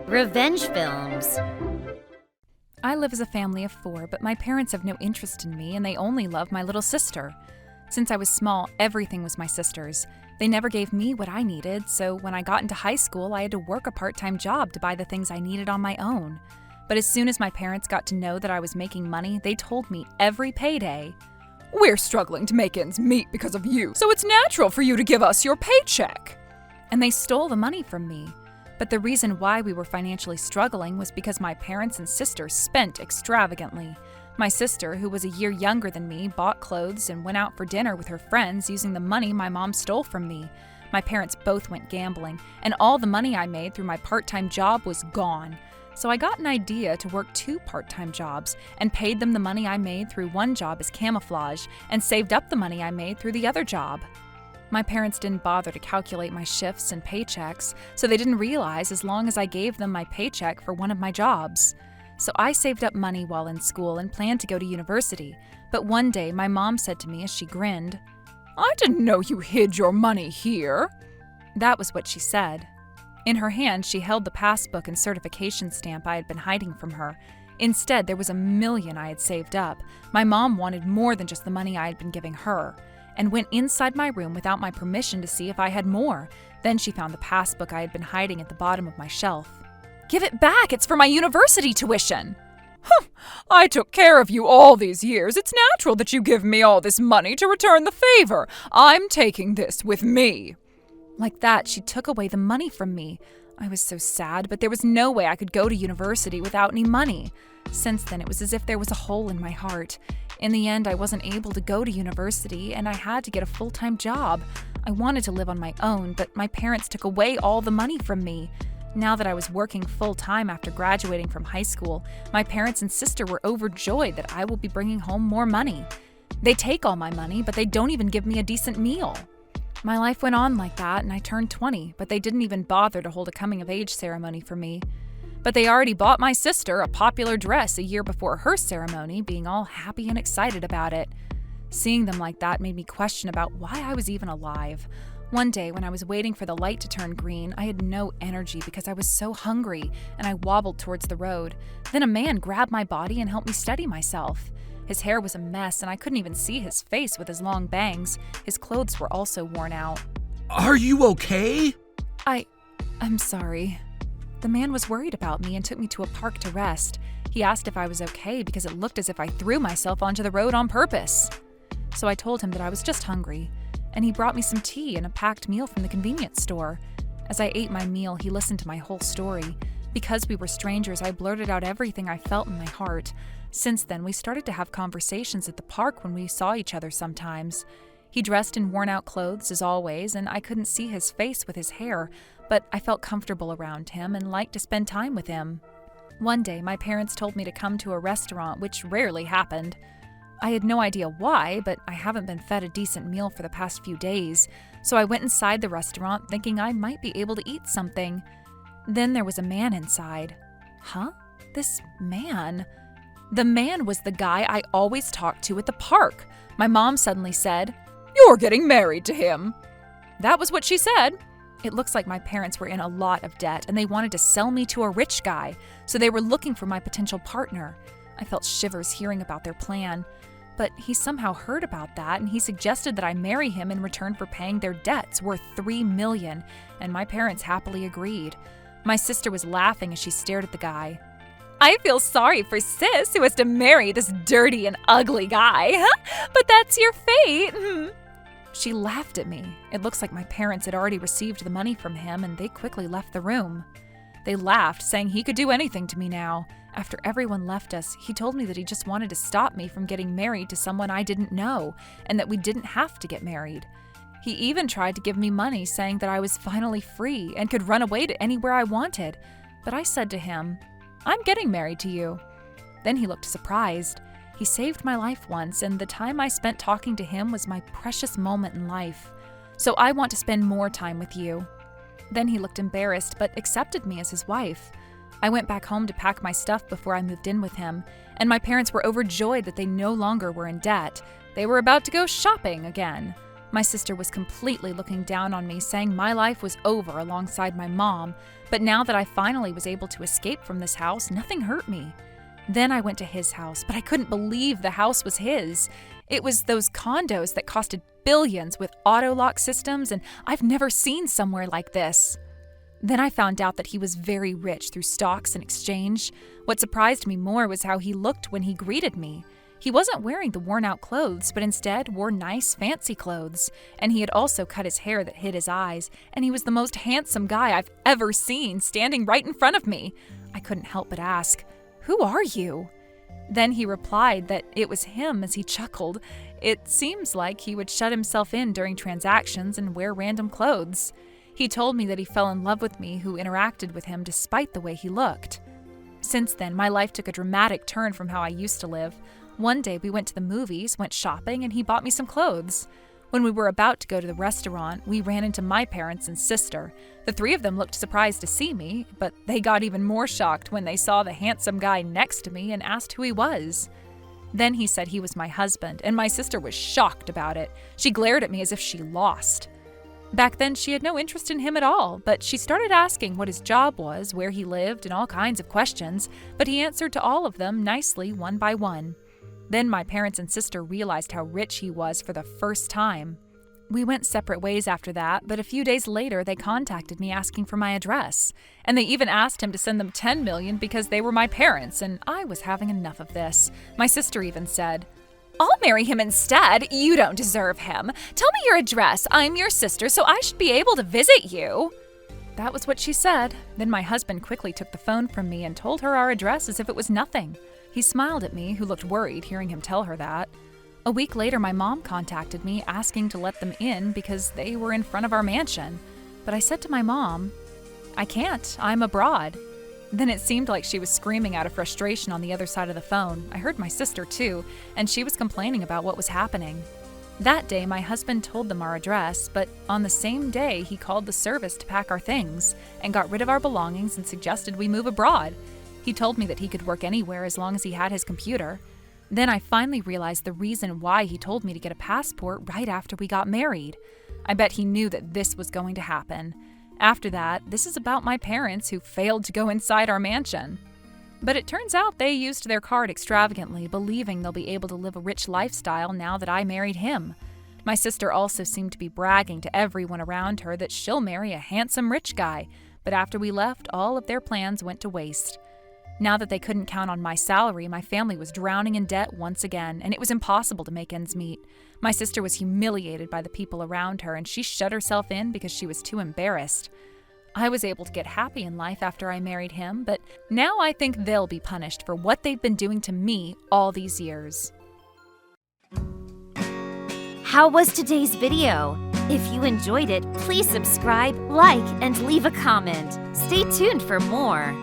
Revenge films. I live as a family of 4, but my parents have no interest in me and they only love my little sister. Since I was small, everything was my sister's. They never gave me what I needed, so when I got into high school, I had to work a part-time job to buy the things I needed on my own. But as soon as my parents got to know that I was making money, they told me every payday, "We're struggling to make ends meet because of you, so it's natural for you to give us your paycheck." And they stole the money from me. But the reason why we were financially struggling was because my parents and sister spent extravagantly. My sister, who was a year younger than me, bought clothes and went out for dinner with her friends using the money my mom stole from me. My parents both went gambling, and all the money I made through my part-time job was gone. So I got an idea to work 2 part-time jobs and paid them the money I made through one job as camouflage and saved up the money I made through the other job. My parents didn't bother to calculate my shifts and paychecks, so they didn't realize as long as I gave them my paycheck for one of my jobs. So I saved up money while in school and planned to go to university. But one day, my mom said to me as she grinned, "I didn't know you hid your money here." That was what she said. In her hand, she held the passbook and certification stamp I had been hiding from her. Instead, there was $1 million I had saved up. My mom wanted more than just the money I had been giving her, and went inside my room without my permission to see if I had more. Then she found the passbook I had been hiding at the bottom of my shelf. "Give it back! It's for my university tuition!" "I took care of you all these years. It's natural that you give me all this money to return the favor. I'm taking this with me." Like that, she took away the money from me. I was so sad, but there was no way I could go to university without any money. Since then, it was as if there was a hole in my heart. In the end, I wasn't able to go to university, and I had to get a full-time job. I wanted to live on my own, but my parents took away all the money from me. Now that I was working full-time after graduating from high school, my parents and sister were overjoyed that I will be bringing home more money. They take all my money, but they don't even give me a decent meal. My life went on like that, and I turned 20, but they didn't even bother to hold a coming-of-age ceremony for me. But they already bought my sister a popular dress a year before her ceremony, being all happy and excited about it. Seeing them like that made me question about why I was even alive. One day, when I was waiting for the light to turn green, I had no energy because I was so hungry, and I wobbled towards the road. Then a man grabbed my body and helped me steady myself. His hair was a mess, and I couldn't even see his face with his long bangs. His clothes were also worn out. "Are you okay?" I'm sorry. The man was worried about me and took me to a park to rest. He asked if I was okay because it looked as if I threw myself onto the road on purpose. So I told him that I was just hungry, and he brought me some tea and a packed meal from the convenience store. As I ate my meal, he listened to my whole story. Because we were strangers, I blurted out everything I felt in my heart. Since then, we started to have conversations at the park when we saw each other sometimes. He dressed in worn-out clothes, as always, and I couldn't see his face with his hair, but I felt comfortable around him and liked to spend time with him. One day, my parents told me to come to a restaurant, which rarely happened. I had no idea why, but I haven't been fed a decent meal for the past few days, so I went inside the restaurant thinking I might be able to eat something. Then there was a man inside. Huh? This man? The man was the guy I always talked to at the park. My mom suddenly said, "You're getting married to him." That was what she said. It looks like my parents were in a lot of debt and they wanted to sell me to a rich guy, so they were looking for my potential partner. I felt shivers hearing about their plan. But he somehow heard about that and he suggested that I marry him in return for paying their debts worth $3 million, and my parents happily agreed. My sister was laughing as she stared at the guy. "I feel sorry for sis who has to marry this dirty and ugly guy, huh? But that's your fate." She laughed at me. It looks like my parents had already received the money from him and they quickly left the room. They laughed, saying he could do anything to me now. After everyone left us, he told me that he just wanted to stop me from getting married to someone I didn't know, and that we didn't have to get married. He even tried to give me money, saying that I was finally free and could run away to anywhere I wanted. But I said to him, "I'm getting married to you." Then he looked surprised. He saved my life once, and the time I spent talking to him was my precious moment in life. So I want to spend more time with you. Then he looked embarrassed, but accepted me as his wife. I went back home to pack my stuff before I moved in with him, and my parents were overjoyed that they no longer were in debt. They were about to go shopping again. My sister was completely looking down on me, saying my life was over alongside my mom, but now that I finally was able to escape from this house, nothing hurt me. Then I went to his house, but I couldn't believe the house was his. It was those condos that costed billions with auto-lock systems, and I've never seen somewhere like this. Then I found out that he was very rich through stocks and exchange. What surprised me more was how he looked when he greeted me. He wasn't wearing the worn-out clothes, but instead wore nice, fancy clothes. And he had also cut his hair that hid his eyes, and he was the most handsome guy I've ever seen, standing right in front of me. I couldn't help but ask, "Who are you?" Then he replied that it was him as he chuckled. It seems like he would shut himself in during transactions and wear random clothes. He told me that he fell in love with me who interacted with him despite the way he looked. Since then, my life took a dramatic turn from how I used to live. One day we went to the movies, went shopping, and he bought me some clothes. When we were about to go to the restaurant, we ran into my parents and sister. The three of them looked surprised to see me, but they got even more shocked when they saw the handsome guy next to me and asked who he was. Then he said he was my husband, and my sister was shocked about it. She glared at me as if she lost. Back then, she had no interest in him at all, but she started asking what his job was, where he lived, and all kinds of questions, but he answered to all of them nicely, one by one. Then my parents and sister realized how rich he was for the first time. We went separate ways after that, but a few days later they contacted me asking for my address. And they even asked him to send them $10 million because they were my parents, and I was having enough of this. My sister even said, "I'll marry him instead. You don't deserve him. Tell me your address. I'm your sister, so I should be able to visit you." That was what she said. Then my husband quickly took the phone from me and told her our address as if it was nothing. He smiled at me, who looked worried hearing him tell her that. A week later, my mom contacted me asking to let them in because they were in front of our mansion. But I said to my mom, "I can't. I'm abroad." Then it seemed like she was screaming out of frustration on the other side of the phone. I heard my sister too, and she was complaining about what was happening. That day, my husband told them our address, but on the same day, he called the service to pack our things and got rid of our belongings and suggested we move abroad. He told me that he could work anywhere as long as he had his computer. Then I finally realized the reason why he told me to get a passport right after we got married. I bet he knew that this was going to happen. After that, this is about my parents who failed to go inside our mansion. But it turns out they used their card extravagantly, believing they'll be able to live a rich lifestyle now that I married him. My sister also seemed to be bragging to everyone around her that she'll marry a handsome rich guy, but after we left, all of their plans went to waste. Now that they couldn't count on my salary, my family was drowning in debt once again, and it was impossible to make ends meet. My sister was humiliated by the people around her, and she shut herself in because she was too embarrassed. I was able to get happy in life after I married him, but now I think they'll be punished for what they've been doing to me all these years. How was today's video? If you enjoyed it, please subscribe, like, and leave a comment. Stay tuned for more.